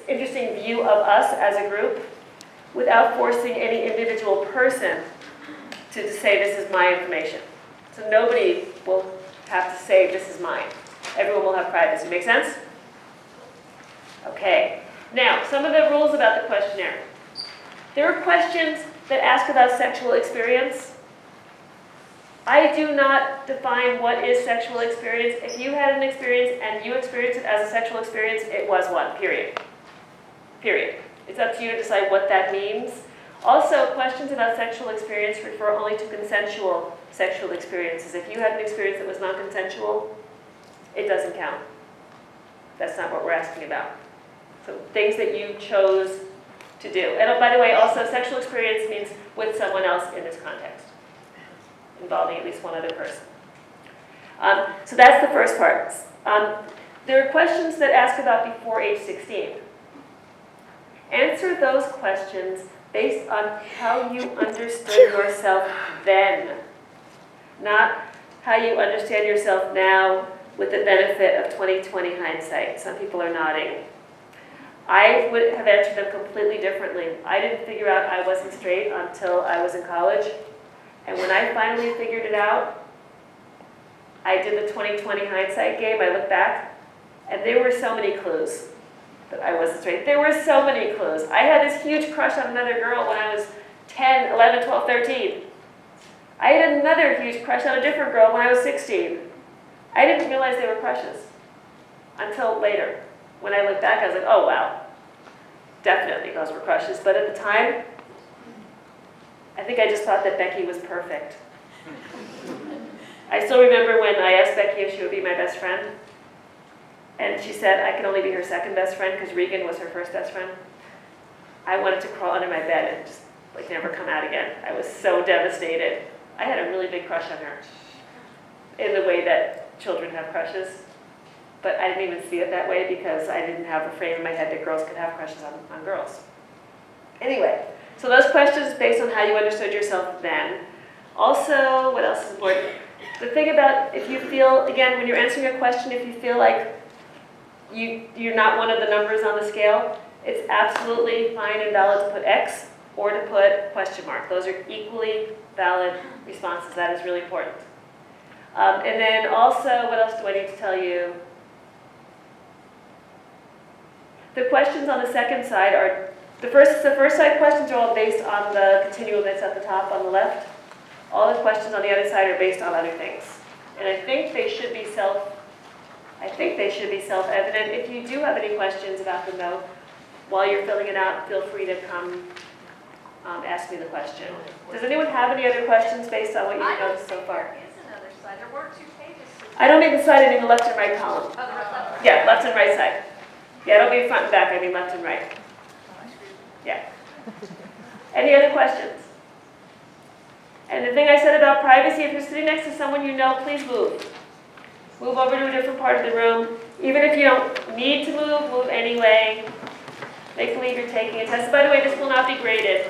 interesting view of us as a group without forcing any individual person to say this is my information. So nobody will have to say this is mine. Everyone will have privacy. Make sense? Okay. Now, some of the rules about the questionnaire. There are questions that ask about sexual experience. I do not define what is sexual experience. If you had an experience and you experienced it as a sexual experience, it was one, period. Period. It's up to you to decide what that means. Also, questions about sexual experience refer only to consensual sexual experiences. If you had an experience that was non-consensual, it doesn't count. That's not what we're asking about. So things that you chose to do. And by the way, also sexual experience means with someone else in this context, involving at least one other person. So that's the first part. There are questions that ask about before age 16. Answer those questions based on how you understood yourself then, not how you understand yourself now with the benefit of 20/20 hindsight. Some people are nodding. I would have answered them completely differently. I didn't figure out I wasn't straight until I was in college. And when I finally figured it out, I did the 20/20 hindsight game. I looked back, and there were so many clues that I wasn't straight. There were so many clues. I had this huge crush on another girl when I was 10, 11, 12, 13. I had another huge crush on a different girl when I was 16. I didn't realize they were crushes until later. When I look back, I was like, oh, wow. Definitely those were crushes. But at the time, I think I just thought that Becky was perfect. I still remember when I asked Becky if she would be my best friend. And she said I could only be her second best friend because Regan was her first best friend. I wanted to crawl under my bed and just never come out again. I was so devastated. I had a really big crush on her in the way that children have crushes. But I didn't even see it that way because I didn't have a frame in my head that girls could have crushes on girls. Anyway, so those questions based on how you understood yourself then. Also, what else is important? The thing about if you feel, again, when you're answering a question, if you feel like you're not one of the numbers on the scale, it's absolutely fine and valid to put X or to put question mark. Those are equally valid responses. That is really important. And then also, what else do I need to tell you? The questions on the second side are, the first side questions are all based on the continuum that's at the top on the left. All the questions on the other side are based on other things. And I think they should be self-evident. If you do have any questions about the note, while you're filling it out, feel free to come ask me the question. Does anyone have any other questions based on what you've noticed so far? There is another side. There were 2 pages. I don't mean the side, I mean the left and right column. Oh, the left. Yeah, left and right side. Yeah, I don't mean front and back, I mean left and right. Yeah. Any other questions? And the thing I said about privacy, if you're sitting next to someone you know, please move. Move over to a different part of the room. Even if you don't need to move, move anyway. Make believe you're taking a test. By the way, this will not be graded.